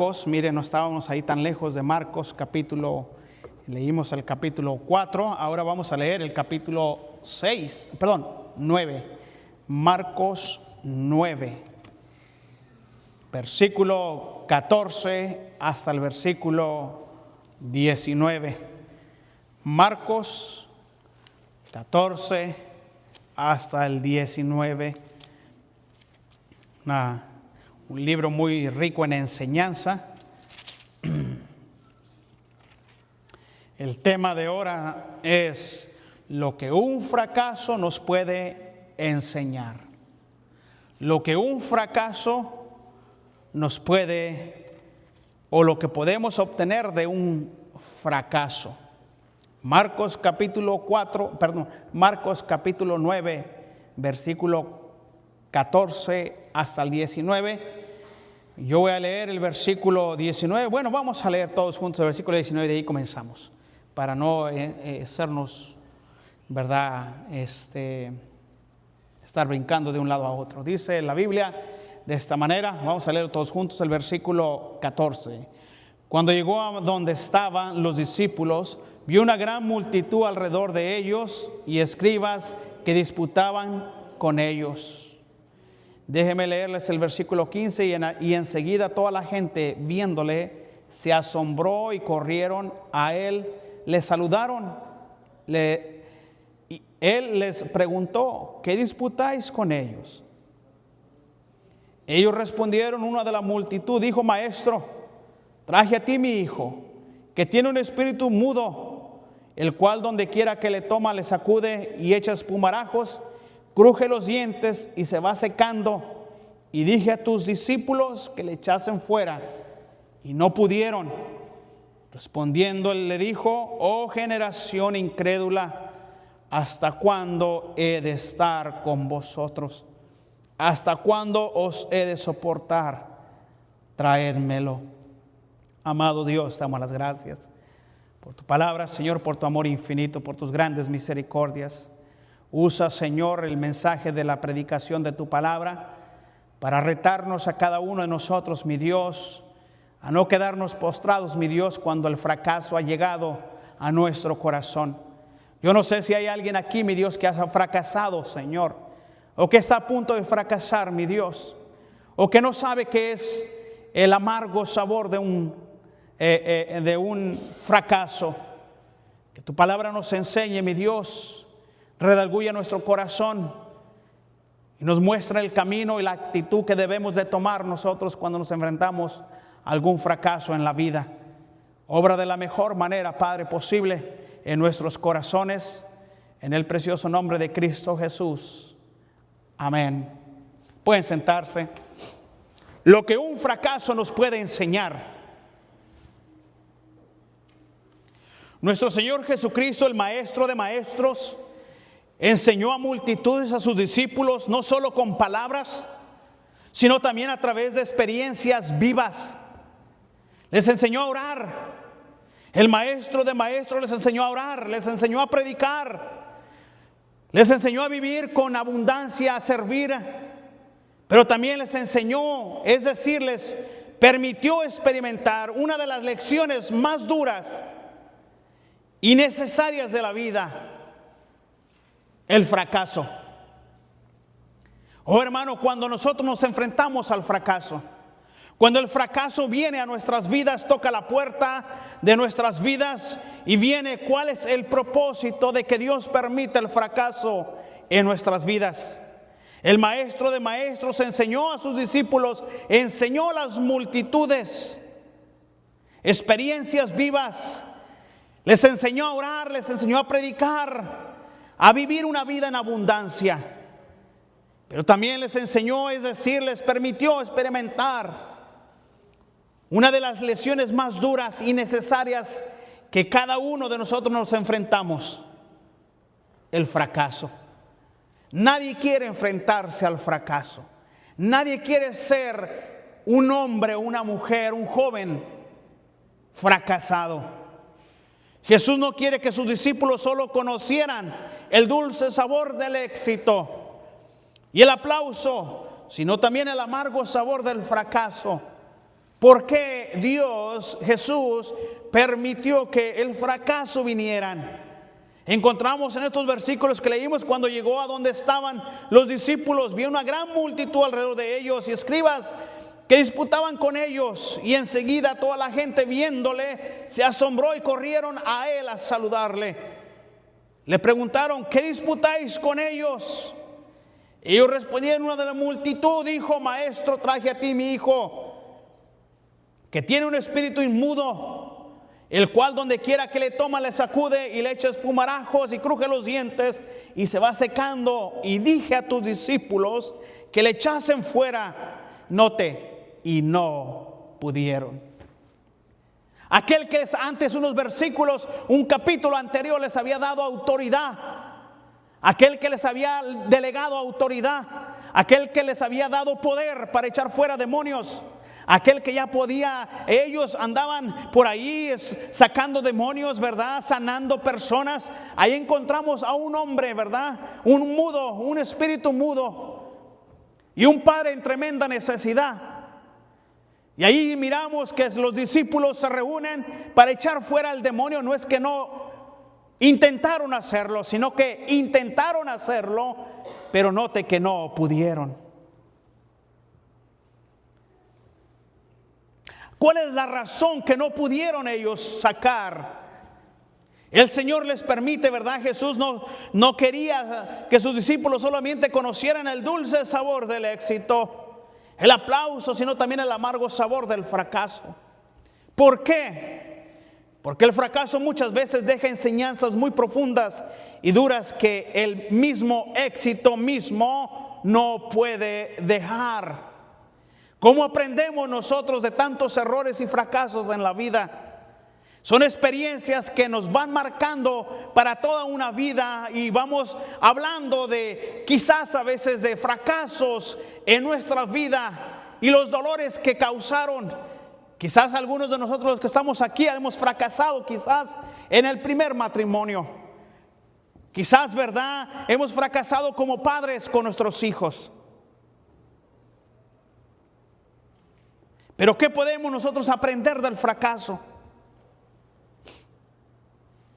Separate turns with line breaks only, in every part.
Marcos, miren, no estábamos ahí tan lejos de Marcos leímos el capítulo 4, ahora vamos a leer el capítulo 9. Marcos 9, versículo 14 hasta el versículo 19. Marcos 14 hasta el 19. Un libro muy rico en enseñanza. El tema de ahora es lo que un fracaso nos puede enseñar. Lo que un fracaso nos puede, o lo que podemos obtener de un fracaso. Marcos capítulo 9, versículo 14 hasta el 19. Yo voy a leer el versículo 19. Bueno, vamos a leer todos juntos el versículo 19 y de ahí comenzamos. Para no hacernos, ¿verdad? Estar brincando de un lado a otro. Dice la Biblia de esta manera. Vamos a leer todos juntos el versículo 14. Cuando llegó a donde estaban los discípulos, vio una gran multitud alrededor de ellos y escribas que disputaban con ellos. Déjenme leerles el versículo 15 y enseguida toda la gente viéndole se asombró y corrieron a él, le saludaron. Y él les preguntó: ¿qué disputáis con ellos? Ellos respondieron, una de la multitud dijo: Maestro, traje a ti mi hijo, que tiene un espíritu mudo, el cual donde quiera que le toma le sacude y echa espumarajos, cruje los dientes y se va secando. Y dije a tus discípulos que le echasen fuera, y no pudieron. Respondiendo él le dijo: oh generación incrédula, ¿hasta cuándo he de estar con vosotros? ¿Hasta cuándo os he de soportar? Traédmelo. Amado Dios, te damos las gracias por tu palabra, Señor, por tu amor infinito, por tus grandes misericordias. Usa, Señor, el mensaje de la predicación de tu palabra para retarnos a cada uno de nosotros, mi Dios, a no quedarnos postrados, mi Dios, cuando el fracaso ha llegado a nuestro corazón. Yo no sé si hay alguien aquí, mi Dios, que ha fracasado, Señor, o que está a punto de fracasar, mi Dios, o que no sabe qué es el amargo sabor de un fracaso. Que tu palabra nos enseñe, mi Dios, redarguye nuestro corazón y nos muestra el camino y la actitud que debemos de tomar nosotros cuando nos enfrentamos a algún fracaso en la vida. Obra de la mejor manera, Padre, posible en nuestros corazones, en el precioso nombre de Cristo Jesús. Amén. Pueden sentarse. Lo que un fracaso nos puede enseñar. Nuestro Señor Jesucristo, el Maestro de Maestros, enseñó a multitudes, a sus discípulos, no solo con palabras, sino también a través de experiencias vivas. Les enseñó a orar. El Maestro de Maestros les enseñó a orar, les enseñó a predicar, les enseñó a vivir con abundancia, a servir, pero también les enseñó, es decir, les permitió experimentar una de las lecciones más duras y necesarias de la vida: el fracaso. Oh hermano, cuando nosotros nos enfrentamos al fracaso, cuando el fracaso viene a nuestras vidas, toca la puerta de nuestras vidas y viene, ¿cuál es el propósito de que Dios permita el fracaso en nuestras vidas? El Maestro de Maestros enseñó a sus discípulos, enseñó a las multitudes experiencias vivas, les enseñó a orar, les enseñó a predicar, a vivir una vida en abundancia. Pero también les enseñó, es decir, les permitió experimentar una de las lecciones más duras y necesarias que cada uno de nosotros nos enfrentamos: el fracaso. Nadie quiere enfrentarse al fracaso. Nadie quiere ser un hombre, una mujer, un joven fracasado. Jesús no quiere que sus discípulos solo conocieran el dulce sabor del éxito y el aplauso, sino también el amargo sabor del fracaso. ¿Por qué Dios, Jesús, permitió que el fracaso vinieran? Encontramos en estos versículos que leímos, cuando llegó a donde estaban los discípulos, vio una gran multitud alrededor de ellos y escribas que disputaban con ellos, y enseguida toda la gente viéndole se asombró y corrieron a él a saludarle. Le preguntaron: ¿qué disputáis con ellos? Ellos respondieron: una de la multitud dijo: Maestro, traje a ti mi hijo, que tiene un espíritu inmundo, el cual donde quiera que le toma le sacude y le echa espumarajos y cruje los dientes y se va secando. Y dije a tus discípulos que le echasen fuera, y no pudieron. Aquel que antes, unos versículos, un capítulo anterior, les había dado autoridad, aquel que les había delegado autoridad, aquel que les había dado poder para echar fuera demonios, aquel que ya podía, ellos andaban por ahí sacando demonios, ¿verdad? Sanando personas. Ahí encontramos a un hombre, ¿verdad? Un mudo, un espíritu mudo, y un padre en tremenda necesidad. Y ahí miramos que los discípulos se reúnen para echar fuera al demonio. No es que no intentaron hacerlo, sino que intentaron hacerlo, pero note que no pudieron. ¿Cuál es la razón que no pudieron ellos sacar? El Señor les permite, ¿verdad? Jesús no quería que sus discípulos solamente conocieran el dulce sabor del éxito, el aplauso, sino también el amargo sabor del fracaso. ¿Por qué? Porque el fracaso muchas veces deja enseñanzas muy profundas y duras que el mismo éxito mismo no puede dejar. ¿Cómo aprendemos nosotros de tantos errores y fracasos en la vida? Son experiencias que nos van marcando para toda una vida, y vamos hablando de quizás a veces de fracasos en nuestra vida y los dolores que causaron. Quizás algunos de nosotros los que estamos aquí hemos fracasado quizás en el primer matrimonio. Quizás, ¿verdad?, hemos fracasado como padres con nuestros hijos. Pero ¿qué podemos nosotros aprender del fracaso?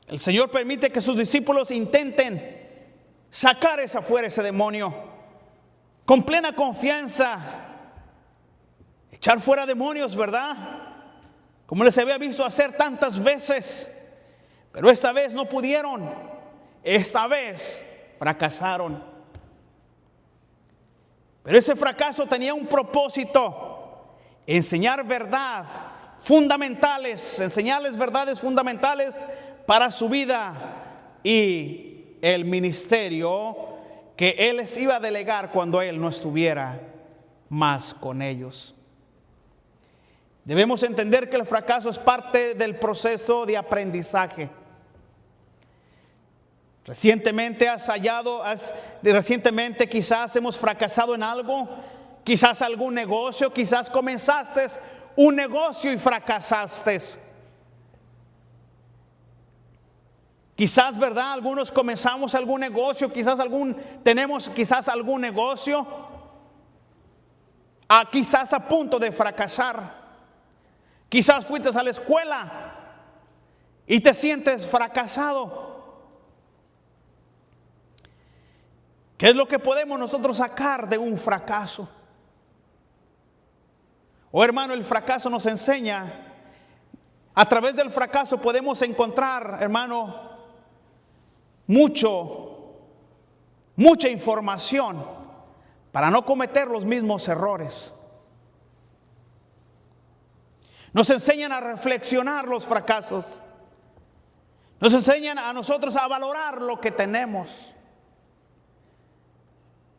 El Señor permite que sus discípulos intenten sacar afuera ese demonio con plena confianza, echar fuera demonios, ¿verdad? Como les había visto hacer tantas veces, pero esta vez no pudieron, esta vez fracasaron. Pero ese fracaso tenía un propósito: enseñar verdad fundamentales, enseñarles verdades fundamentales para su vida y el ministerio que Él les iba a delegar cuando Él no estuviera más con ellos. Debemos entender que el fracaso es parte del proceso de aprendizaje. Recientemente recientemente quizás hemos fracasado en algo, quizás algún negocio, quizás comenzaste un negocio y fracasaste. Quizás, ¿verdad?, algunos comenzamos algún negocio, tenemos quizás algún negocio, quizás a punto de fracasar. Quizás fuiste a la escuela y te sientes fracasado. ¿Qué es lo que podemos nosotros sacar de un fracaso? Hermano, el fracaso nos enseña. A través del fracaso podemos encontrar, hermano, mucha información para no cometer los mismos errores. Nos enseñan a reflexionar los fracasos. Nos enseñan a nosotros a valorar lo que tenemos.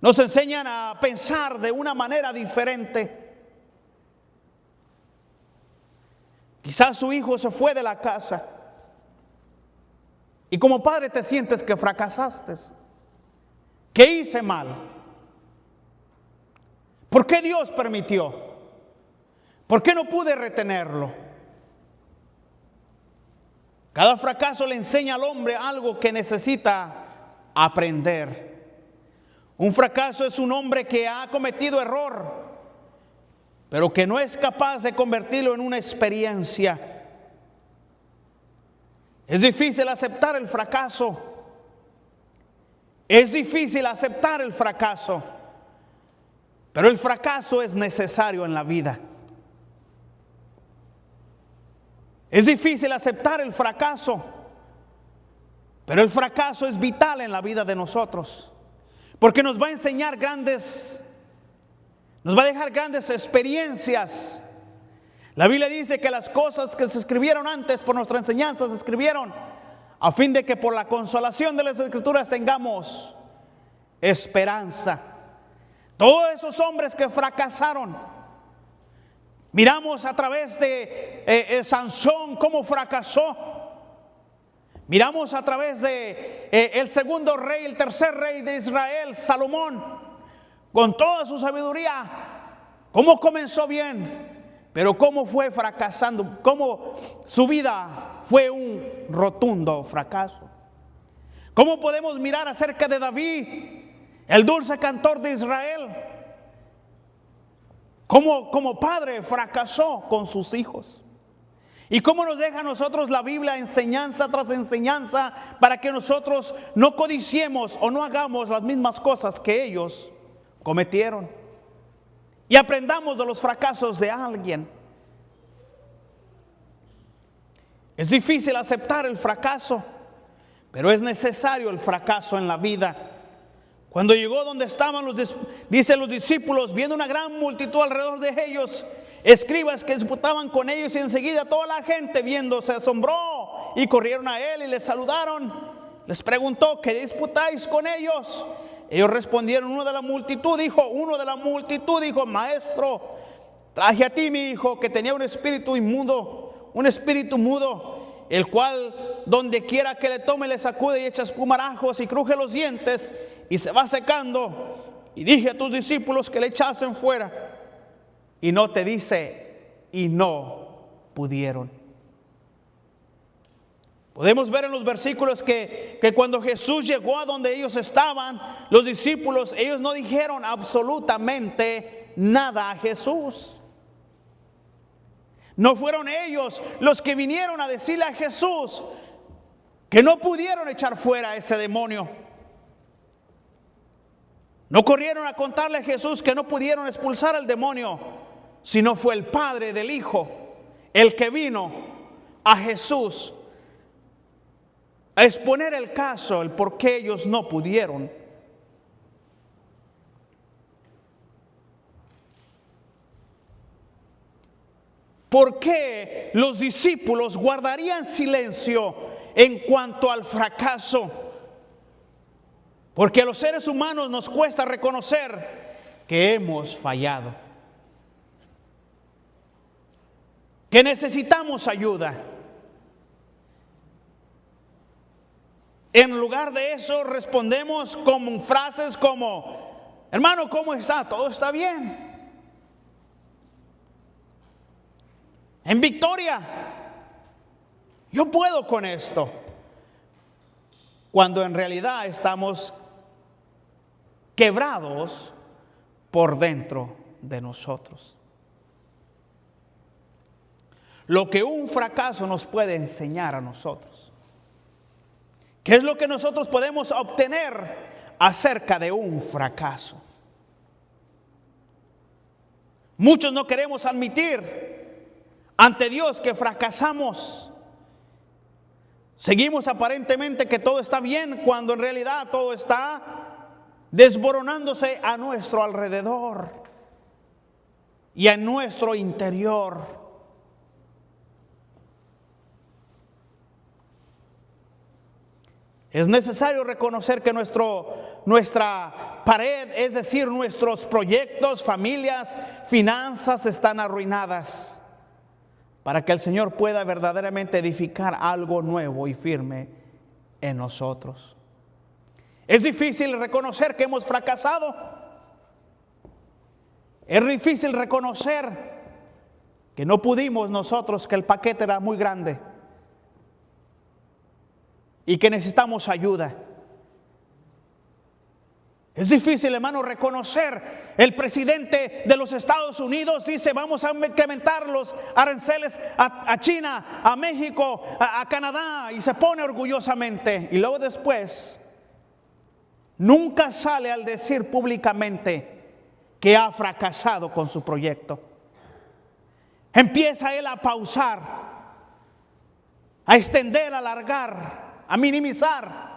Nos enseñan a pensar de una manera diferente. Quizás su hijo se fue de la casa y como padre te sientes que fracasaste. ¿Qué hice mal? ¿Por qué Dios permitió? ¿Por qué no pude retenerlo? Cada fracaso le enseña al hombre algo que necesita aprender. Un fracaso es un hombre que ha cometido error, pero que no es capaz de convertirlo en una experiencia. Es difícil aceptar el fracaso. Es difícil aceptar el fracaso, pero el fracaso es necesario en la vida. Es difícil aceptar el fracaso, pero el fracaso es vital en la vida de nosotros, porque nos va a enseñar nos va a dejar grandes experiencias. La Biblia dice que las cosas que se escribieron antes por nuestra enseñanza se escribieron a fin de que por la consolación de las Escrituras tengamos esperanza. Todos esos hombres que fracasaron, miramos a través de Sansón cómo fracasó. Miramos a través de el segundo rey, el tercer rey de Israel, Salomón, con toda su sabiduría, cómo comenzó bien, pero cómo fue fracasando, cómo su vida fue un rotundo fracaso. ¿Cómo podemos mirar acerca de David, el dulce cantor de Israel? Cómo como padre fracasó con sus hijos. ¿Y cómo nos deja a nosotros la Biblia enseñanza tras enseñanza para que nosotros no codiciemos o no hagamos las mismas cosas que ellos cometieron? Y aprendamos de los fracasos de alguien. Es difícil aceptar el fracaso, pero es necesario el fracaso en la vida. Cuando llegó donde estaban los discípulos, viendo una gran multitud alrededor de ellos, escribas que disputaban con ellos, y enseguida toda la gente viendo se asombró y corrieron a él y le saludaron. Les preguntó: ¿qué disputáis con ellos? Ellos respondieron: uno de la multitud dijo: Maestro, traje a ti mi hijo que tenía un espíritu mudo, el cual donde quiera que le tome le sacude y echa espumarajos y cruje los dientes y se va secando. Y dije a tus discípulos que le echasen fuera. Y no te dice: y no pudieron. Podemos ver en los versículos que cuando Jesús llegó a donde ellos estaban, los discípulos, ellos no dijeron absolutamente nada a Jesús. No fueron ellos los que vinieron a decirle a Jesús que no pudieron echar fuera a ese demonio. No corrieron a contarle a Jesús que no pudieron expulsar al demonio, sino fue el padre del hijo el que vino a Jesús a exponer el caso, el por qué ellos no pudieron. ¿Por qué los discípulos guardarían silencio en cuanto al fracaso? Porque a los seres humanos nos cuesta reconocer que hemos fallado, que necesitamos ayuda. En lugar de eso respondemos con frases como: hermano, ¿cómo está? ¿Todo está bien? En victoria, yo puedo con esto. Cuando en realidad estamos quebrados por dentro de nosotros. Lo que un fracaso nos puede enseñar a nosotros. ¿Qué es lo que nosotros podemos obtener acerca de un fracaso? Muchos no queremos admitir ante Dios que fracasamos. Seguimos aparentemente que todo está bien, cuando en realidad todo está desboronándose a nuestro alrededor y en nuestro interior. Es necesario reconocer que nuestra pared, es decir, nuestros proyectos, familias, finanzas están arruinadas, para que el Señor pueda verdaderamente edificar algo nuevo y firme en nosotros. Es difícil reconocer que hemos fracasado. Es difícil reconocer que no pudimos nosotros, que el paquete era muy grande y que necesitamos ayuda. Es difícil, hermano, reconocer. El presidente de los Estados Unidos dice: vamos a incrementar los aranceles a China, a México, a Canadá, y se pone orgullosamente. Y luego después nunca sale al decir públicamente que ha fracasado con su proyecto. Empieza él a pausar, a extender, a alargar, a minimizar.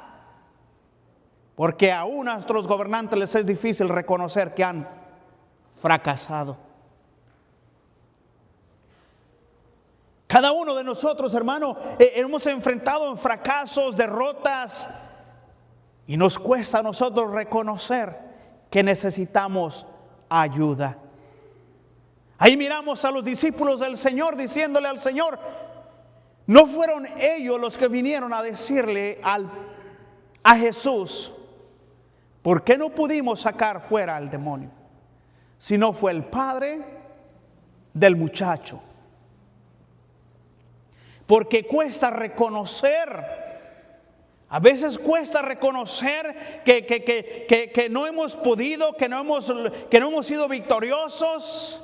Porque aún a nuestros gobernantes les es difícil reconocer que han fracasado. Cada uno de nosotros, hermano, hemos enfrentado en fracasos, derrotas, y nos cuesta a nosotros reconocer que necesitamos ayuda. Ahí miramos a los discípulos del Señor diciéndole al Señor: no fueron ellos los que vinieron a decirle a Jesús: ¿por qué no pudimos sacar fuera al demonio? Sino fue el padre del muchacho. Porque cuesta reconocer, a veces cuesta reconocer que no hemos podido, que no hemos sido victoriosos.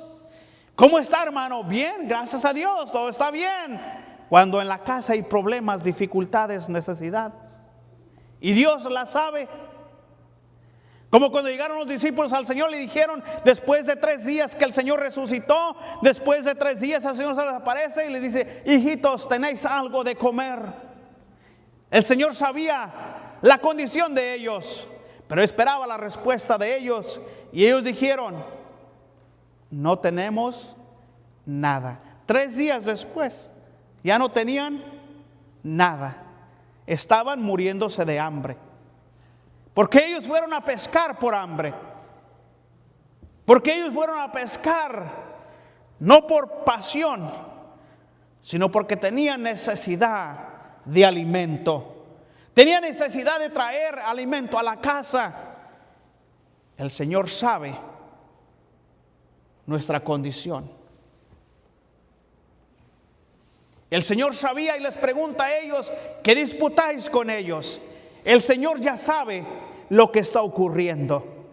¿Cómo está, hermano? Bien, gracias a Dios, todo está bien. Cuando en la casa hay problemas, dificultades, necesidades, y Dios la sabe. Como cuando llegaron los discípulos al Señor, le dijeron, después de 3 días que el Señor resucitó, después de 3 días el Señor se les aparece y les dice: hijitos, ¿tenéis algo de comer? El Señor sabía la condición de ellos, pero esperaba la respuesta de ellos. Y ellos dijeron: no tenemos nada. 3 días después ya no tenían nada. Estaban muriéndose de hambre. Porque ellos fueron a pescar por hambre. Porque ellos fueron a pescar no por pasión, sino porque tenían necesidad de alimento. Tenían necesidad de traer alimento a la casa. El Señor sabe nuestra condición. El Señor sabía y les pregunta a ellos: ¿qué disputáis con ellos? El Señor ya sabe lo que está ocurriendo.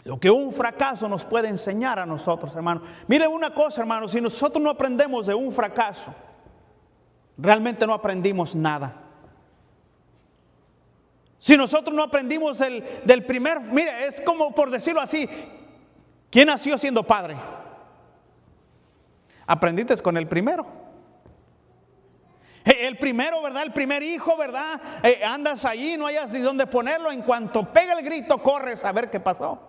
Lo que un fracaso nos puede enseñar a nosotros, hermano. Mire una cosa, hermano: si nosotros no aprendemos de un fracaso, realmente no aprendimos nada. Si nosotros no aprendimos del primer, mire, es como por decirlo así: ¿quién nació siendo padre? Aprendiste con el primero. El primero, ¿verdad? El primer hijo, ¿verdad? Andas allí, no hayas ni dónde ponerlo. En cuanto pega el grito, corres a ver qué pasó.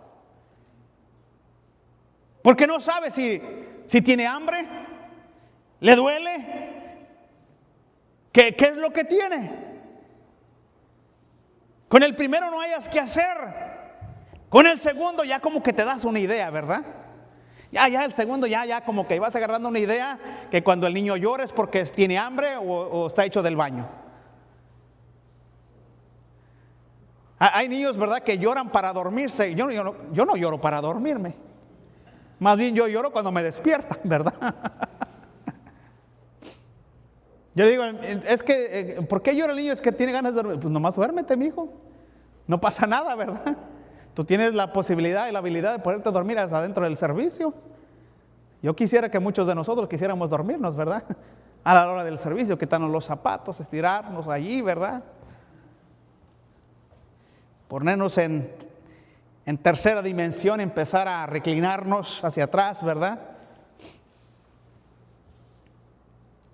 Porque no sabes si tiene hambre, le duele, ¿qué es lo que tiene? Con el primero no hayas qué hacer. Con el segundo ya como que te das una idea, ¿verdad? Ya el segundo ya como que vas agarrando una idea, que cuando el niño llora es porque tiene hambre o está hecho del baño. Hay niños, ¿verdad?, que lloran para dormirse. Yo no lloro para dormirme. Más bien yo lloro cuando me despiertan, ¿verdad? Yo le digo: es que, ¿por qué llora el niño? Es que tiene ganas de dormir. Pues nomás duérmete, mijo. No pasa nada, ¿verdad? Tú tienes la posibilidad y la habilidad de poderte dormir hasta dentro del servicio. Yo quisiera que muchos de nosotros quisiéramos dormirnos, ¿verdad? A la hora del servicio, quitarnos los zapatos, estirarnos allí, ¿verdad? Ponernos en tercera dimensión, empezar a reclinarnos hacia atrás, ¿verdad?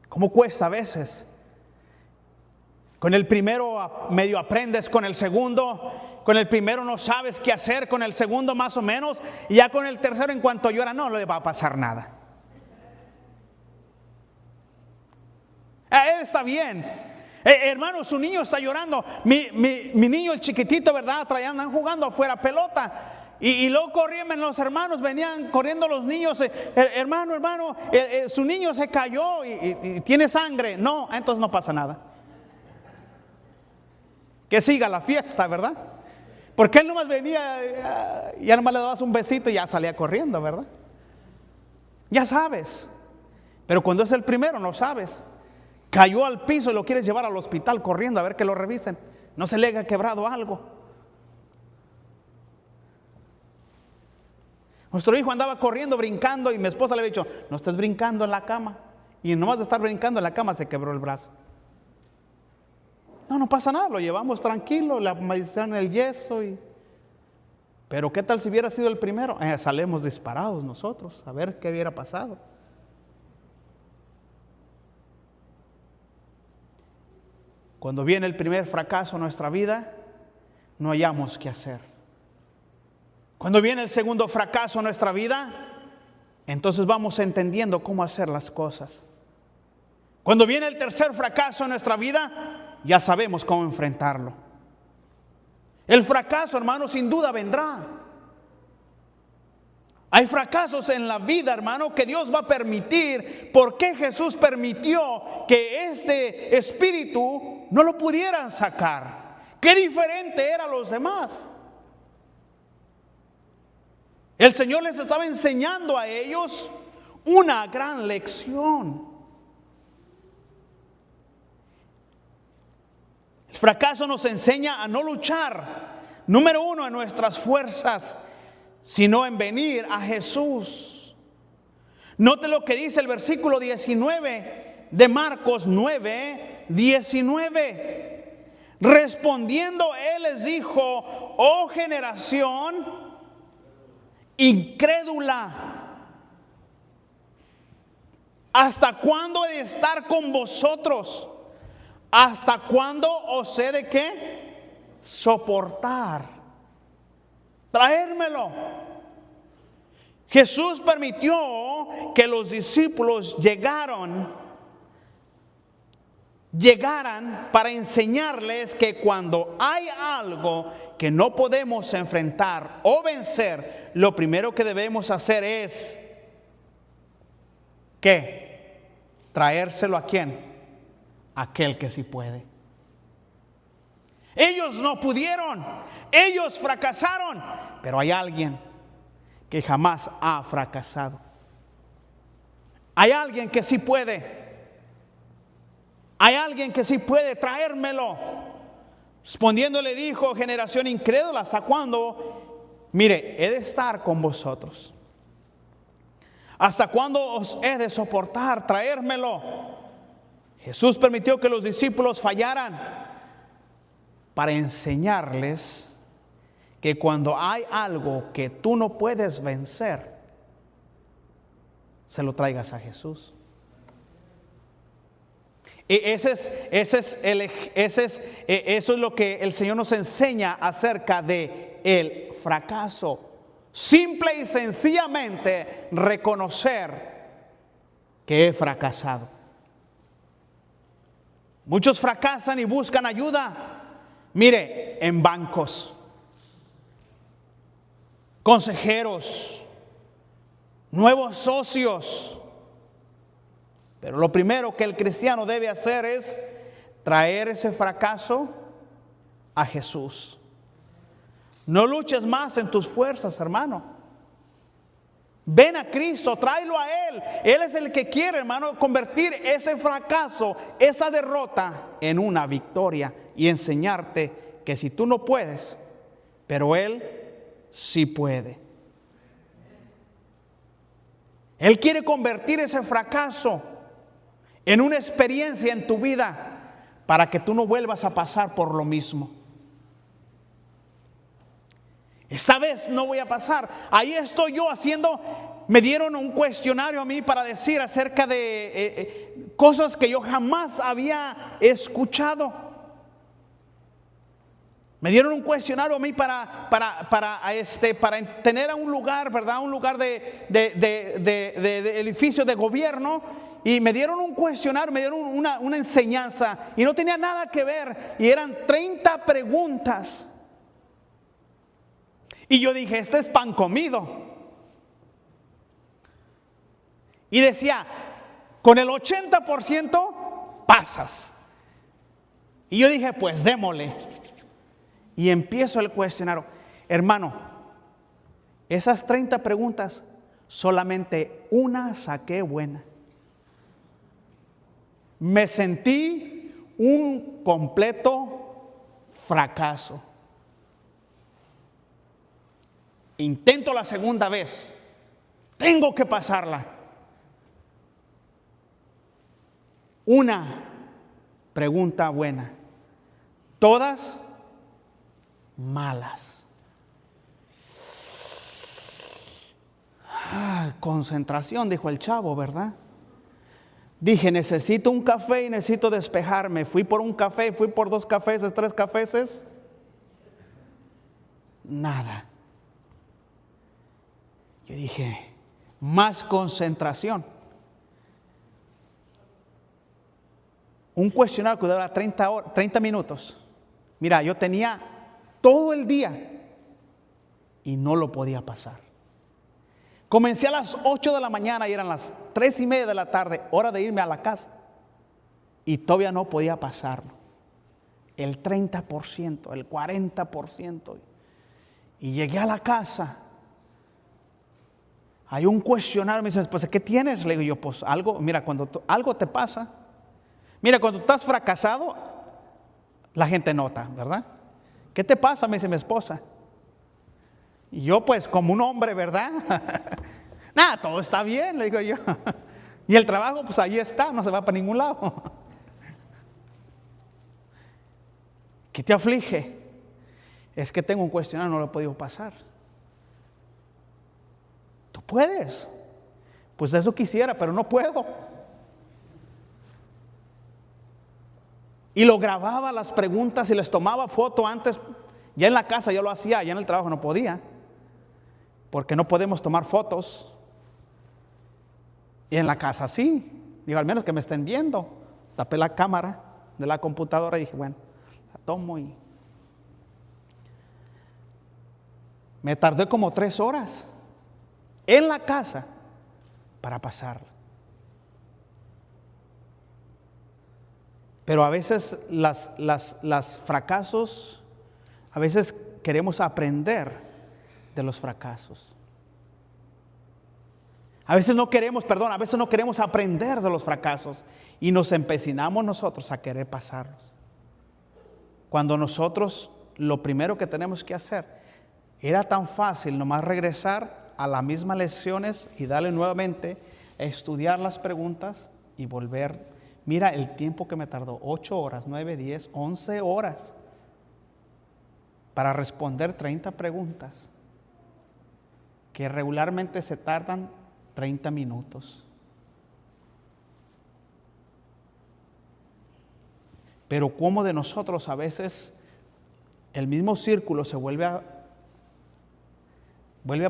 ¿Cómo cuesta a veces? Con el primero medio aprendes, con el segundo... Con el primero no sabes qué hacer, con el segundo más o menos, y ya con el tercero, en cuanto llora, no le va a pasar nada. Él está bien. Hermano, su niño está llorando. Mi niño, el chiquitito, ¿verdad? Andan jugando afuera pelota. Y luego corrían los hermanos, venían corriendo los niños. Hermano, su niño se cayó y tiene sangre. No, entonces no pasa nada. Que siga la fiesta, ¿verdad? Porque él nomás venía y nomás le dabas un besito y ya salía corriendo, ¿verdad? Ya sabes. Pero cuando es el primero no sabes. Cayó al piso y lo quieres llevar al hospital corriendo a ver que lo revisen. No se le haya quebrado algo. Nuestro hijo andaba corriendo, brincando, y mi esposa le había dicho: no estés brincando en la cama. Y nomás de estar brincando en la cama se quebró el brazo. No pasa nada, lo llevamos tranquilo, le hicieron el yeso. Pero ¿qué tal si hubiera sido el primero? Salimos disparados nosotros, a ver qué hubiera pasado. Cuando viene el primer fracaso en nuestra vida, no hallamos qué hacer. Cuando viene el segundo fracaso en nuestra vida, entonces vamos entendiendo cómo hacer las cosas. Cuando viene el tercer fracaso en nuestra vida, ya sabemos cómo enfrentarlo. El fracaso, hermano, sin duda vendrá. Hay fracasos en la vida, hermano, que Dios va a permitir. ¿Por qué Jesús permitió que este espíritu no lo pudieran sacar? ¿Qué diferente era a los demás? El Señor les estaba enseñando a ellos una gran lección. El fracaso nos enseña a no luchar, número uno, en nuestras fuerzas, sino en venir a Jesús. Note lo que dice el versículo 19 de Marcos 9:19. Respondiendo él les dijo: oh generación incrédula, ¿hasta cuándo he de estar con vosotros? ¿Hasta cuándo os he de qué? Soportar. Traérmelo. Jesús permitió que los discípulos llegaran para enseñarles que cuando hay algo que no podemos enfrentar o vencer, lo primero que debemos hacer es ¿qué? Traérselo ¿a quién? Aquel que sí puede. Ellos no pudieron, ellos fracasaron, pero hay alguien que jamás ha fracasado. Hay alguien que sí puede. Hay alguien que sí puede traérmelo. Respondiendo le dijo: generación incrédula, ¿hasta cuándo? Mire, he de estar con vosotros. ¿Hasta cuándo os he de soportar? Traérmelo. Jesús permitió que los discípulos fallaran para enseñarles que cuando hay algo que tú no puedes vencer, se lo traigas a Jesús. Eso es lo que el Señor nos enseña acerca de el fracaso. Simple y sencillamente reconocer que he fracasado. Muchos fracasan y buscan ayuda. Mire, en bancos, consejeros, nuevos socios. Pero lo primero que el cristiano debe hacer es traer ese fracaso a Jesús. No luches más en tus fuerzas, hermano. Ven a Cristo, tráelo a Él. Él es el que quiere, hermano, convertir ese fracaso, esa derrota, en una victoria y enseñarte que si tú no puedes, pero Él sí puede. Él quiere convertir ese fracaso en una experiencia en tu vida para que tú no vuelvas a pasar por lo mismo. Esta vez no voy a pasar. Ahí estoy yo me dieron un cuestionario a mí para decir acerca de cosas que yo jamás había escuchado. Me dieron un cuestionario a mí para tener un lugar, ¿verdad? Un lugar de edificio de gobierno. Y me dieron un cuestionario, me dieron una enseñanza. Y no tenía nada que ver. Y eran 30 preguntas. Y yo dije, este es pan comido. Y decía, con el 80% pasas. Y yo dije, pues démosle. Y empiezo el cuestionario. Hermano, esas 30 preguntas, solamente una saqué buena. Me sentí un completo fracaso. Intento la segunda vez. Tengo que pasarla. Una pregunta buena. Todas malas. Concentración, dijo el chavo, ¿verdad? Dije, necesito un café y necesito despejarme. Fui por un café, fui por 2 cafés, 3 cafés. Nada. Yo dije, más concentración. Un cuestionario que dura 30 minutos. Mira, yo tenía todo el día y no lo podía pasar. Comencé a las 8 de la mañana y eran las 3:30 de la tarde, hora de irme a la casa. Y todavía no podía pasarlo. El 30%, el 40%. Y llegué a la casa. Hay un cuestionario, me dice, pues, ¿qué tienes? Le digo yo, pues algo, mira, cuando algo te pasa, mira, cuando estás fracasado, la gente nota, ¿verdad? ¿Qué te pasa? Me dice mi esposa. Y yo, pues, como un hombre, ¿verdad? Nada, todo está bien, le digo yo. Y el trabajo, pues ahí está, no se va para ningún lado. ¿Qué te aflige? Es que tengo un cuestionario, no lo he podido pasar. Tú puedes. Pues eso quisiera, pero no puedo. Y lo grababa las preguntas y les tomaba foto antes. Ya en la casa yo lo hacía, ya en el trabajo no podía. Porque no podemos tomar fotos. Y en la casa sí. Digo, al menos que me estén viendo. Tapé la cámara de la computadora y dije, bueno, la tomo y... Me tardé como 3 horas en la casa para pasarla. Pero a veces las fracasos, a veces queremos aprender de los fracasos. A veces no queremos aprender de los fracasos y nos empecinamos nosotros a querer pasarlos. Cuando nosotros lo primero que tenemos que hacer era tan fácil nomás regresar a las mismas lecciones y darle nuevamente a estudiar las preguntas y volver. Mira el tiempo que me tardó, 8 horas, 9, 10, 11 horas para responder 30 preguntas que regularmente se tardan 30 minutos. Pero como de nosotros a veces el mismo círculo se vuelve a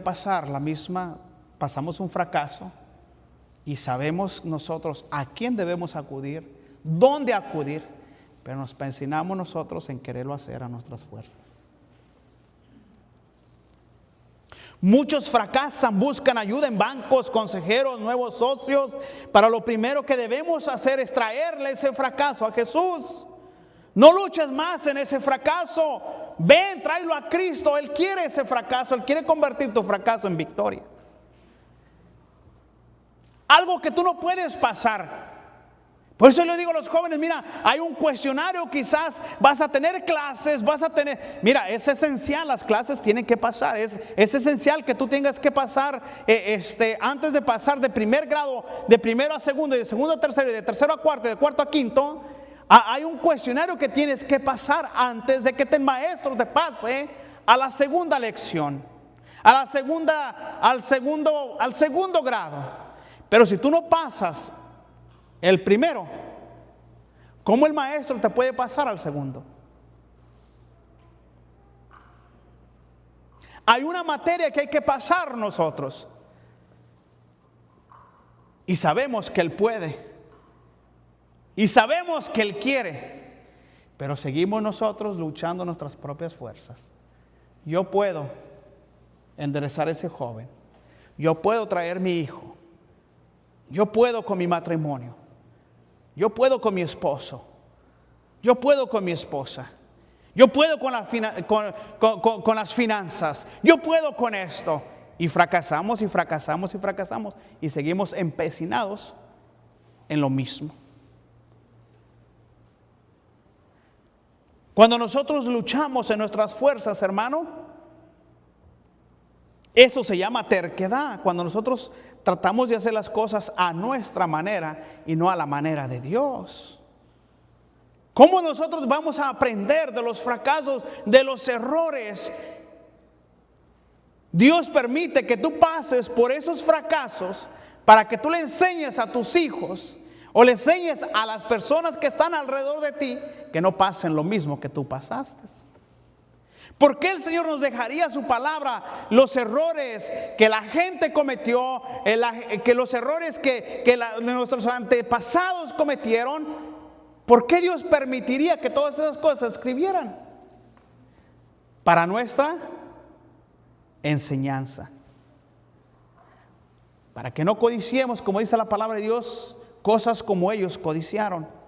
pasar la misma, pasamos un fracaso y sabemos nosotros a quién debemos acudir, dónde acudir, pero nos empecinamos nosotros en quererlo hacer a nuestras fuerzas. Muchos fracasan, buscan ayuda en bancos, consejeros, nuevos socios. Para lo primero que debemos hacer es traerle ese fracaso a Jesús. No luches más en ese fracaso. Ven, tráelo a Cristo. Él quiere ese fracaso. Él quiere convertir tu fracaso en victoria. Algo que tú no puedes pasar. Por eso le digo a los jóvenes, mira, hay un cuestionario, quizás vas a tener clases, mira, es esencial, las clases tienen que pasar, es esencial que tú tengas que pasar, antes de pasar de primer grado, de primero a segundo, y de segundo a tercero, y de tercero a cuarto, y de cuarto a quinto, hay un cuestionario que tienes que pasar antes de que el maestro te pase a la segunda lección, al segundo grado. Pero si tú no pasas el primero, ¿cómo el maestro te puede pasar al segundo? Hay una materia que hay que pasar nosotros. Y sabemos que Él puede. Y sabemos que Él quiere. Pero seguimos nosotros luchando nuestras propias fuerzas. Yo puedo enderezar a ese joven. Yo puedo traer mi hijo. Yo puedo con mi matrimonio. Yo puedo con mi esposo. Yo puedo con mi esposa. Yo puedo con las finanzas. Yo puedo con esto. Y fracasamos y fracasamos y fracasamos. Y seguimos empecinados en lo mismo. Cuando nosotros luchamos en nuestras fuerzas, hermano, eso se llama terquedad. Cuando nosotros tratamos de hacer las cosas a nuestra manera y no a la manera de Dios. ¿Cómo nosotros vamos a aprender de los fracasos, de los errores? Dios permite que tú pases por esos fracasos para que tú le enseñes a tus hijos o le enseñes a las personas que están alrededor de ti que no pasen lo mismo que tú pasaste. ¿Por qué el Señor nos dejaría su palabra, los errores que la gente cometió, que los errores que nuestros antepasados cometieron? ¿Por qué Dios permitiría que todas esas cosas se escribieran? Para nuestra enseñanza. Para que no codiciemos, como dice la palabra de Dios, cosas como ellos codiciaron.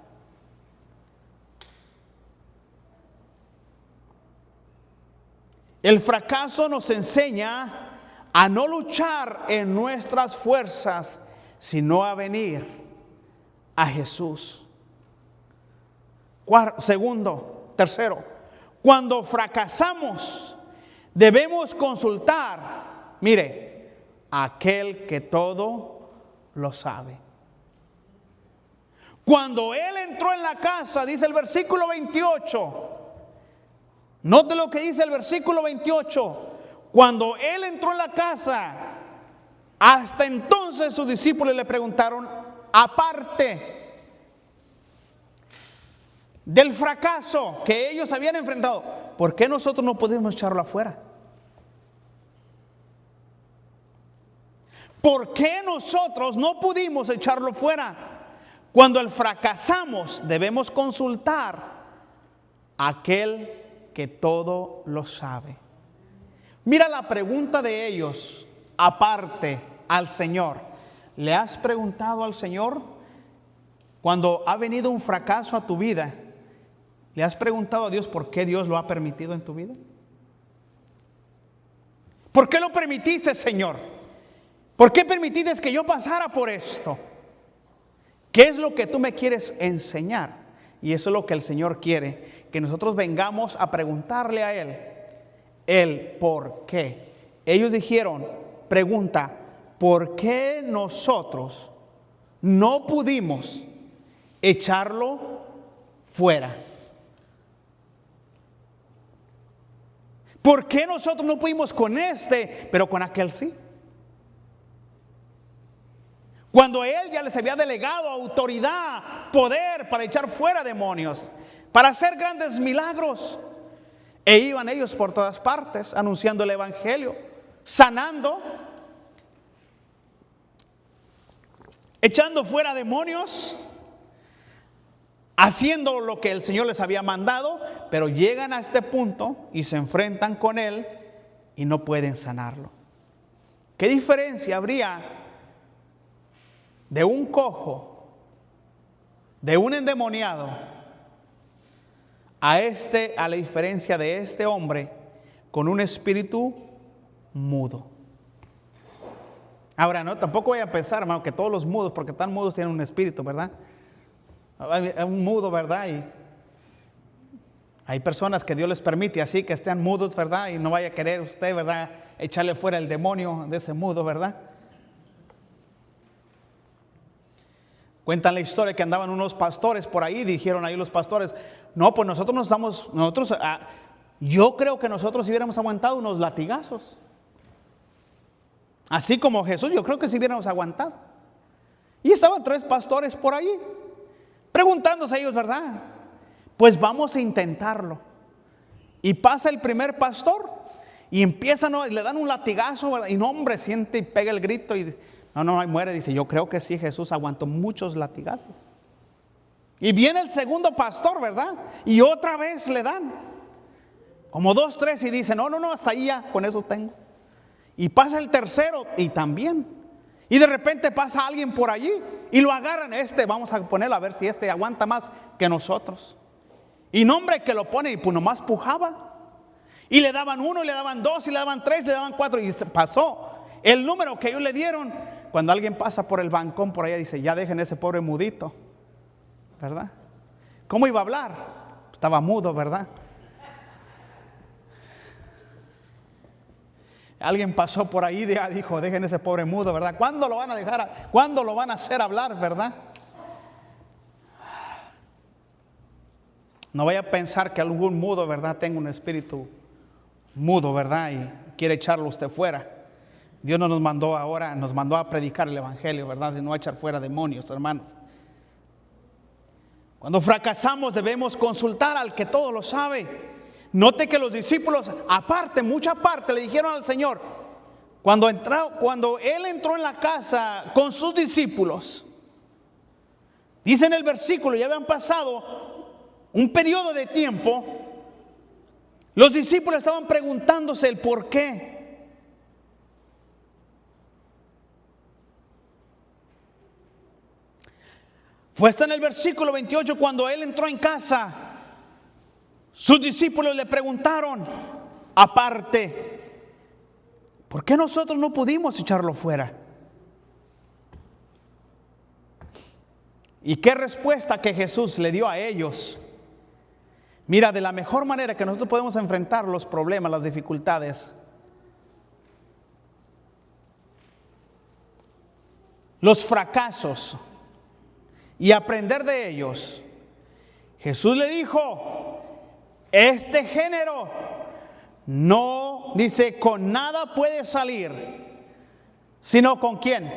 El fracaso nos enseña a no luchar en nuestras fuerzas, sino a venir a Jesús. Tercero, cuando fracasamos, debemos consultar, mire, a aquel que todo lo sabe. Cuando él entró en la casa, dice el versículo 28, note lo que dice el versículo 28. Cuando él entró en la casa, hasta entonces sus discípulos le preguntaron, aparte del fracaso que ellos habían enfrentado, ¿por qué nosotros no podemos echarlo afuera? ¿Por qué nosotros no pudimos echarlo fuera? Cuando el fracasamos, debemos consultar a aquel que todo lo sabe. Mira la pregunta de ellos, aparte al Señor. ¿Le has preguntado al Señor cuando ha venido un fracaso a tu vida? ¿Le has preguntado a Dios por qué Dios lo ha permitido en tu vida? ¿Por qué lo permitiste, Señor? ¿Por qué permitiste que yo pasara por esto? ¿Qué es lo que tú me quieres enseñar? Y eso es lo que el Señor quiere, que nosotros vengamos a preguntarle a Él el por qué. Ellos dijeron, pregunta, ¿por qué nosotros no pudimos echarlo fuera? ¿Por qué nosotros no pudimos con este, pero con aquel sí? Cuando él ya les había delegado autoridad, poder para echar fuera demonios, para hacer grandes milagros. E iban ellos por todas partes anunciando el evangelio, sanando, echando fuera demonios, haciendo lo que el Señor les había mandado, pero llegan a este punto y se enfrentan con él y no pueden sanarlo. ¿Qué diferencia habría de un cojo, de un endemoniado, a la diferencia de este hombre con un espíritu mudo? Ahora, no, tampoco voy a pensar, hermano, que todos los mudos, porque tan mudos tienen un espíritu, ¿verdad? Hay un mudo, ¿verdad? Y hay personas que Dios les permite así que estén mudos, ¿verdad? Y no vaya a querer usted, ¿verdad?, echarle fuera el demonio de ese mudo, ¿verdad? Cuentan la historia que andaban unos pastores por ahí, dijeron ahí los pastores, no, pues yo creo que nosotros si hubiéramos aguantado unos latigazos. Así como Jesús, yo creo que si hubiéramos aguantado. Y estaban 3 pastores por ahí, preguntándose ellos, ¿verdad? Pues vamos a intentarlo. Y pasa el primer pastor y empiezan, le dan un latigazo, ¿verdad? Y no, hombre, siente y pega el grito y no, muere. Dice, yo creo que sí, Jesús aguantó muchos latigazos. Y viene el segundo pastor, ¿verdad? Y otra vez le dan como 2, 3 y dice, no, hasta ahí ya, con eso tengo. Y pasa el tercero y también. Y de repente pasa alguien por allí y lo agarran, vamos a ponerlo a ver si aguanta más que nosotros. Y no, hombre, que lo pone y pues nomás pujaba. Y le daban 1, y le daban 2, y le daban 3, y le daban 4 y se pasó el número que ellos le dieron. Cuando alguien pasa por el bancón por allá, dice, ya dejen ese pobre mudito, ¿verdad? ¿Cómo iba a hablar? Estaba mudo, ¿verdad? Alguien pasó por ahí y dijo, dejen ese pobre mudo, ¿verdad? ¿Cuándo lo van a dejar? ¿Cuándo lo van a hacer hablar, verdad? No vaya a pensar que algún mudo, ¿verdad?, tenga un espíritu mudo, ¿verdad?, y quiere echarlo usted fuera. Dios no nos mandó ahora, nos mandó a predicar el evangelio, ¿verdad?, sino a echar fuera demonios, hermanos. Cuando fracasamos debemos consultar al que todo lo sabe. Note que los discípulos, mucha parte, le dijeron al Señor, cuando Él entró en la casa con sus discípulos, dice en el versículo, ya habían pasado un periodo de tiempo, los discípulos estaban preguntándose el por qué. Fue hasta en el versículo 28 cuando Él entró en casa. Sus discípulos le preguntaron aparte, ¿por qué nosotros no pudimos echarlo fuera? ¿Y qué respuesta que Jesús le dio a ellos? Mira, de la mejor manera que nosotros podemos enfrentar los problemas, las dificultades, los fracasos y aprender de ellos, Jesús le dijo, este género no, dice, con nada puede salir, sino con quién.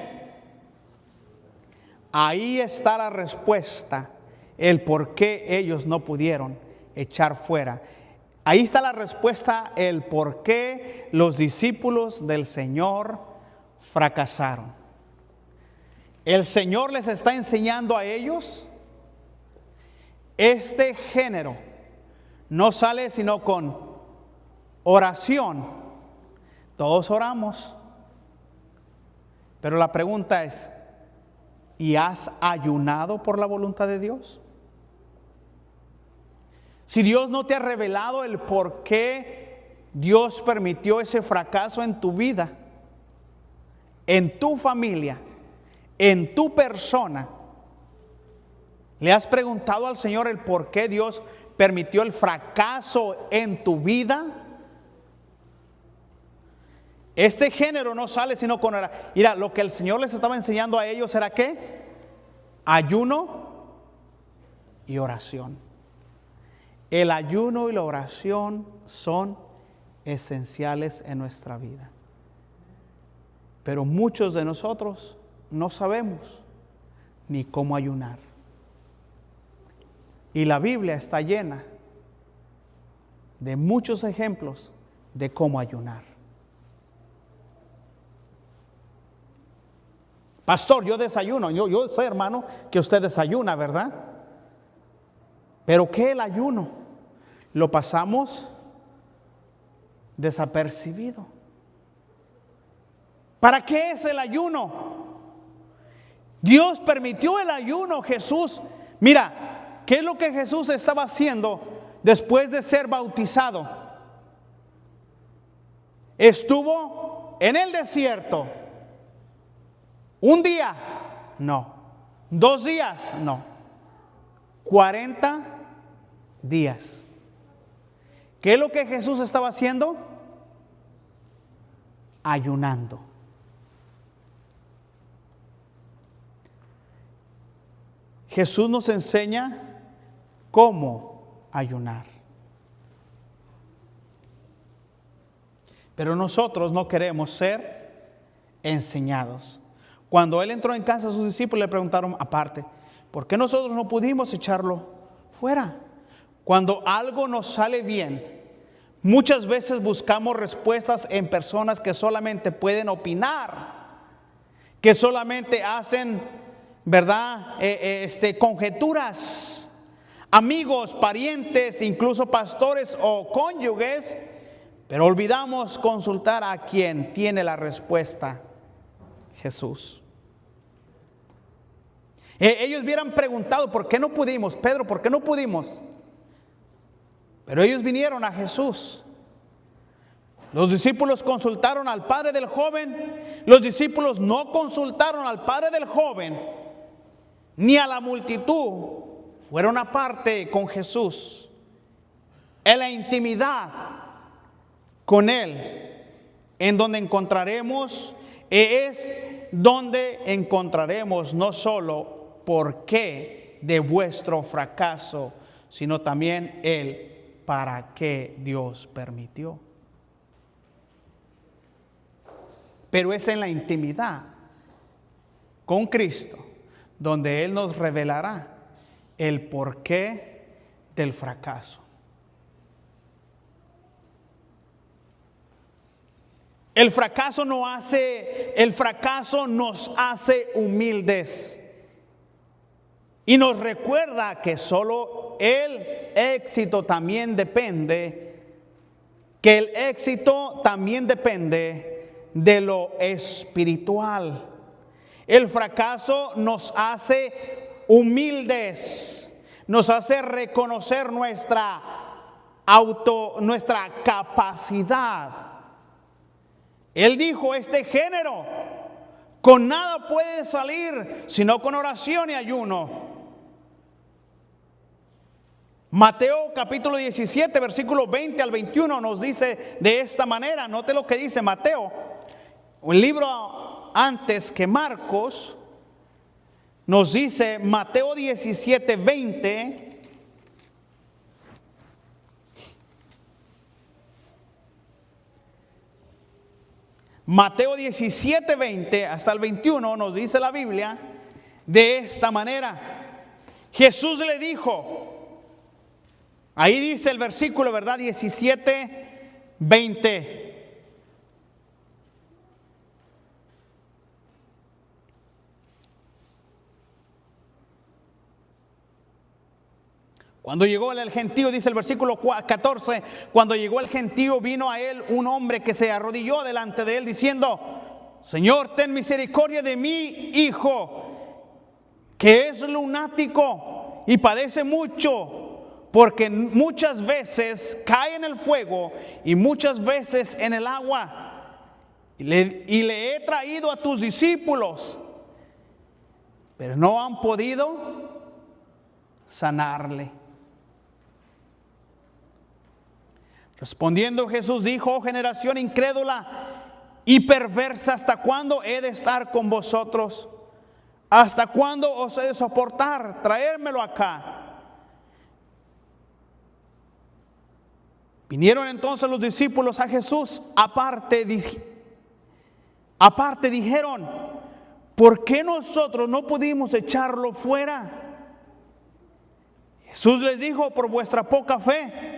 Ahí está la respuesta, el por qué ellos no pudieron echar fuera. Ahí está la respuesta, el por qué los discípulos del Señor fracasaron. El Señor les está enseñando a ellos, este género no sale sino con oración. Todos oramos. Pero la pregunta es, ¿y has ayunado por la voluntad de Dios? Si Dios no te ha revelado el por qué Dios permitió ese fracaso en tu vida, en tu familia, en tu persona, ¿le has preguntado al Señor el por qué Dios permitió el fracaso en tu vida? Este género no sale sino con oración. Mira, lo que el Señor les estaba enseñando a ellos era ¿qué? Ayuno y oración. El ayuno y la oración son esenciales en nuestra vida. Pero muchos de nosotros no sabemos ni cómo ayunar. Y la Biblia está llena de muchos ejemplos de cómo ayunar. Pastor, yo desayuno. Yo sé, hermano, que usted desayuna, ¿verdad? Pero ¿qué es el ayuno? Lo pasamos desapercibido. ¿Para qué es el ayuno? Dios permitió el ayuno, Jesús. Mira, ¿qué es lo que Jesús estaba haciendo después de ser bautizado? Estuvo en el desierto. ¿Un día? No. ¿2 días? No. 40 días. ¿Qué es lo que Jesús estaba haciendo? Ayunando. Jesús nos enseña cómo ayunar. Pero nosotros no queremos ser enseñados. Cuando Él entró en casa, sus discípulos le preguntaron aparte, ¿por qué nosotros no pudimos echarlo fuera? Cuando algo nos sale bien, muchas veces buscamos respuestas en personas que solamente pueden opinar, que solamente hacen, ¿verdad? Conjeturas, amigos, parientes, incluso pastores o cónyuges, pero olvidamos consultar a quien tiene la respuesta, Jesús. Ellos hubieran preguntado, ¿por qué no pudimos? Pedro, ¿por qué no pudimos? Pero ellos vinieron a Jesús. Los discípulos consultaron al padre del joven. Los discípulos no consultaron al padre del joven ni a la multitud. Fueron aparte con Jesús, en la intimidad con Él, en donde encontraremos, es donde encontraremos no solo por qué de vuestro fracaso, sino también el para qué Dios permitió. Pero es en la intimidad con Cristo donde Él nos revelará el porqué del fracaso. El fracaso nos hace humildes y nos recuerda que solo el éxito también depende, de lo espiritual. El fracaso nos hace humildes, nos hace reconocer nuestra capacidad. Él dijo, este género con nada puede salir sino con oración y ayuno. Mateo capítulo 17, versículo 20 al 21 nos dice de esta manera. Note lo que dice Mateo, un libro antes que Marcos. Nos dice Mateo 17, 20. Mateo 17, 20 hasta el 21 nos dice la Biblia de esta manera. Jesús le dijo, ahí dice el versículo, ¿verdad? 17, 20. Cuando llegó el gentío, dice el versículo 14, cuando llegó el gentío, vino a él un hombre que se arrodilló delante de él diciendo, Señor, ten misericordia de mi hijo, que es lunático y padece mucho, porque muchas veces cae en el fuego y muchas veces en el agua. Y le he traído a tus discípulos, pero no han podido sanarle. Respondiendo Jesús dijo, oh generación incrédula y perversa, ¿hasta cuándo he de estar con vosotros? ¿Hasta cuándo os he de soportar? Traérmelo acá. Vinieron entonces los discípulos a Jesús, aparte dijeron, ¿por qué nosotros no pudimos echarlo fuera? Jesús les dijo, por vuestra poca fe.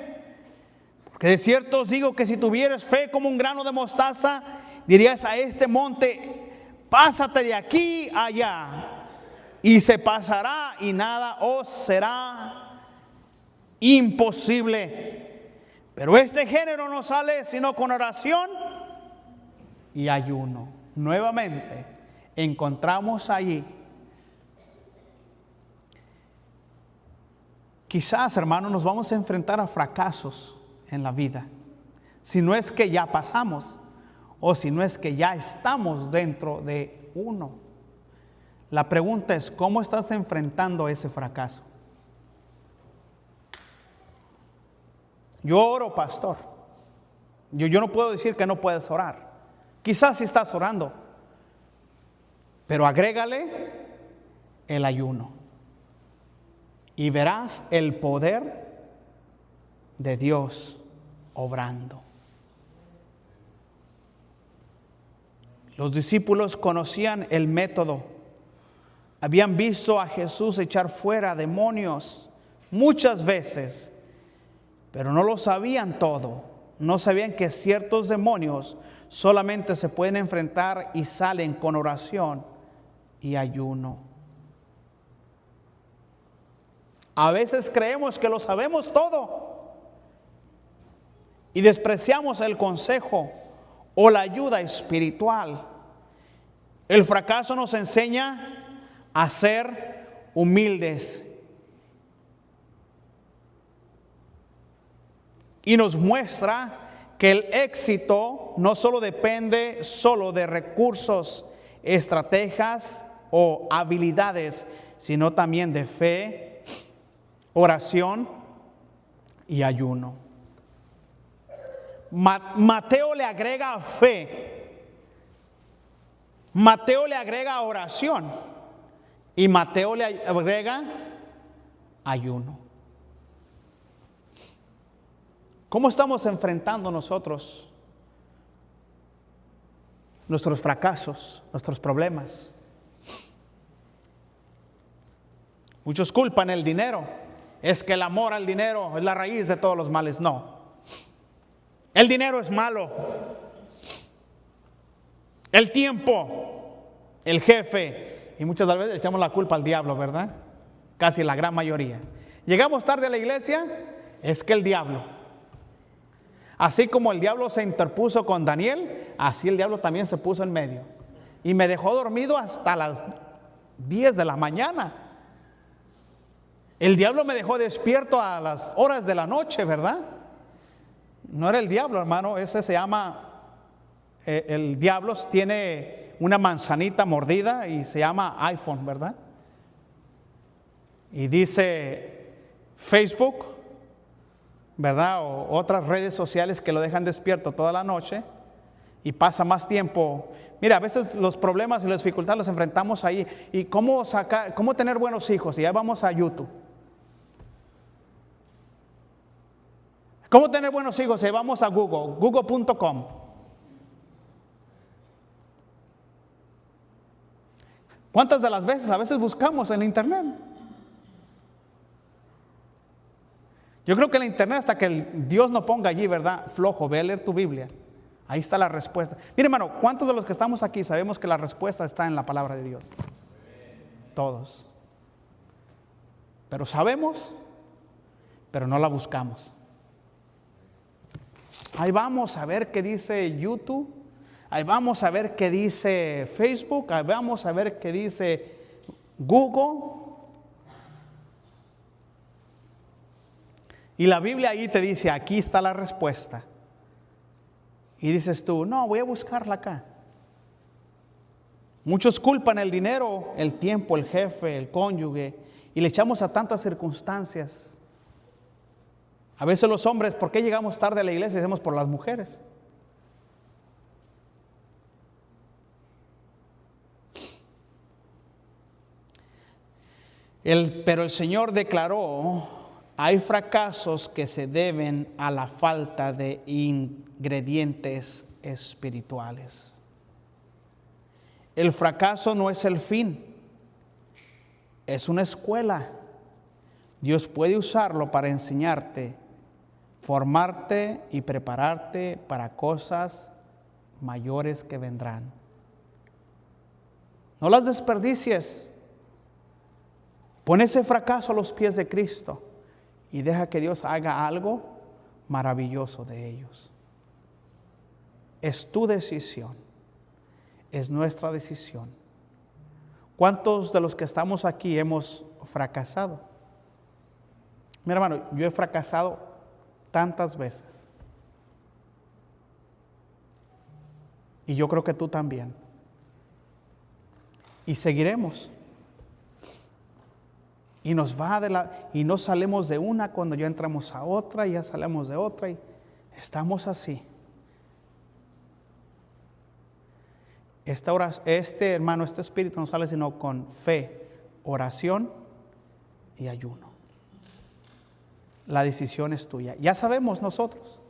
Que de cierto os digo que si tuvieres fe como un grano de mostaza, dirías a este monte, pásate de aquí a allá, y se pasará y nada os será imposible. Pero este género no sale sino con oración y ayuno. Nuevamente encontramos allí. Quizás, hermanos, nos vamos a enfrentar a fracasos en la vida, si no es que ya pasamos o si no es que ya estamos dentro de uno. La pregunta es, ¿cómo estás enfrentando ese fracaso? Yo oro, pastor. Yo no puedo decir que no puedes orar. Quizás si estás orando, pero agrégale el ayuno y verás el poder de Dios obrando. Los discípulos conocían el método. Habían visto a Jesús echar fuera demonios muchas veces, pero no lo sabían todo. No sabían que ciertos demonios solamente se pueden enfrentar y salen con oración y ayuno. A veces creemos que lo sabemos todo y despreciamos el consejo o la ayuda espiritual. El fracaso nos enseña a ser humildes y nos muestra que el éxito no solo depende de recursos, estrategias o habilidades, sino también de fe, oración y ayuno. Mateo le agrega fe. Mateo le agrega oración. Y Mateo le agrega ayuno. ¿Cómo estamos enfrentando nosotros nuestros fracasos, nuestros problemas? Muchos culpan el dinero. Es que el amor al dinero es la raíz de todos los males. No. El dinero es malo. El tiempo, el jefe. Y muchas veces echamos la culpa al diablo, ¿verdad? Casi la gran mayoría. Llegamos tarde a la iglesia, es que el diablo. Así como el diablo se interpuso con Daniel, así el diablo también se puso en medio. Y me dejó dormido hasta las 10 de la mañana. El diablo me dejó despierto a las horas de la noche, ¿verdad? No era el diablo, hermano, ese se llama, el diablo tiene una manzanita mordida y se llama iPhone, ¿verdad? Y dice Facebook, ¿verdad? O otras redes sociales que lo dejan despierto toda la noche y pasa más tiempo. Mira, a veces los problemas y las dificultades los enfrentamos ahí. ¿Y cómo tener buenos hijos? Y ya vamos a YouTube. ¿Cómo tener buenos hijos? Y vamos a Google, google.com. ¿Cuántas de las veces? A veces buscamos en internet. Yo creo que en internet, hasta que Dios no ponga allí, ¿verdad? Flojo, ve a leer tu Biblia. Ahí está la respuesta. Mire, hermano, ¿cuántos de los que estamos aquí sabemos que la respuesta está en la palabra de Dios? Todos. Pero sabemos, pero no la buscamos. Ahí vamos a ver qué dice YouTube. Ahí vamos a ver qué dice Facebook. Ahí vamos a ver qué dice Google. Y la Biblia ahí te dice, aquí está la respuesta. Y dices tú, no, voy a buscarla acá. Muchos culpan el dinero, el tiempo, el jefe, el cónyuge, y le echamos a tantas circunstancias. A veces los hombres, ¿por qué llegamos tarde a la iglesia? Decimos por las mujeres. Pero el Señor declaró, hay fracasos que se deben a la falta de ingredientes espirituales. El fracaso no es el fin, es una escuela. Dios puede usarlo para enseñarte, formarte y prepararte para cosas mayores que vendrán. No las desperdicies. Pon ese fracaso a los pies de Cristo y deja que Dios haga algo maravilloso de ellos. Es tu decisión, es nuestra decisión. ¿Cuántos de los que estamos aquí hemos fracasado? Mi hermano, yo he fracasado tantas veces. Y yo creo que tú también. Y seguiremos. Y nos va y no salimos de una cuando ya entramos a otra, y ya salimos de otra y estamos así. Hermano, este espíritu no sale sino con fe, oración y ayuno. La decisión es tuya. Ya sabemos nosotros.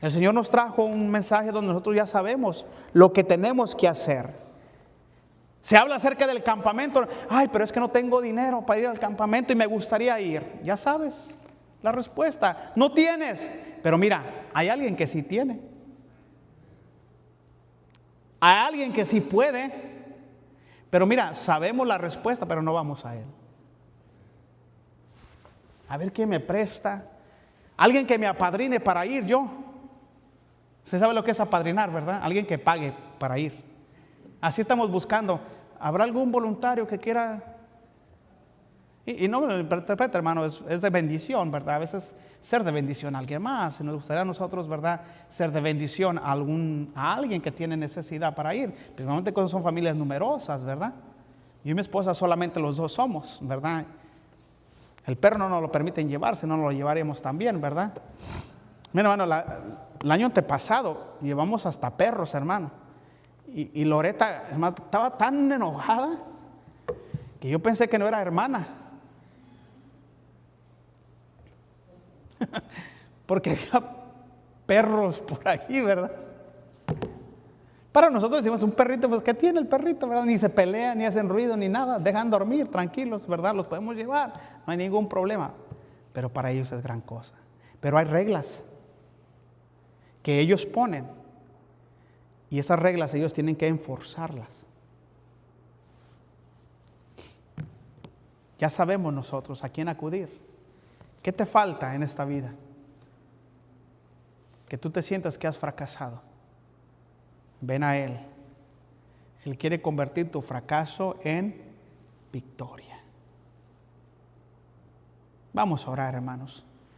El Señor nos trajo un mensaje donde nosotros ya sabemos lo que tenemos que hacer. Se habla acerca del campamento. Ay, pero es que no tengo dinero para ir al campamento y me gustaría ir. Ya sabes la respuesta. No tienes. Pero mira, hay alguien que sí tiene. Hay alguien que sí puede. Pero mira, sabemos la respuesta, pero no vamos a él. A ver quién me presta. Alguien que me apadrine para ir yo. Usted sabe lo que es apadrinar, ¿verdad? Alguien que pague para ir. Así estamos buscando. ¿Habrá algún voluntario que quiera? Y no me interprete, hermano, es de bendición, ¿verdad? A veces ser de bendición a alguien más. Y nos gustaría a nosotros, ¿verdad? Ser de bendición a alguien que tiene necesidad para ir. Principalmente cuando son familias numerosas, ¿verdad? Yo y mi esposa solamente los dos somos, ¿verdad? El perro no nos lo permiten llevar, si no nos lo llevaríamos también, ¿verdad? Mira, hermano, el año antepasado llevamos hasta perros, hermano. Y Loreta, hermano, estaba tan enojada que yo pensé que no era hermana. Porque había perros por ahí, ¿verdad? Para nosotros decimos un perrito, pues ¿qué tiene el perrito, verdad? Ni se pelean, ni hacen ruido, ni nada. Dejan dormir tranquilos, ¿verdad? Los podemos llevar, no hay ningún problema. Pero para ellos es gran cosa. Pero hay reglas que ellos ponen. Y esas reglas ellos tienen que enforzarlas. Ya sabemos nosotros a quién acudir. ¿Qué te falta en esta vida? Que tú te sientas que has fracasado. Ven a Él. Él quiere convertir tu fracaso en victoria. Vamos a orar, hermanos.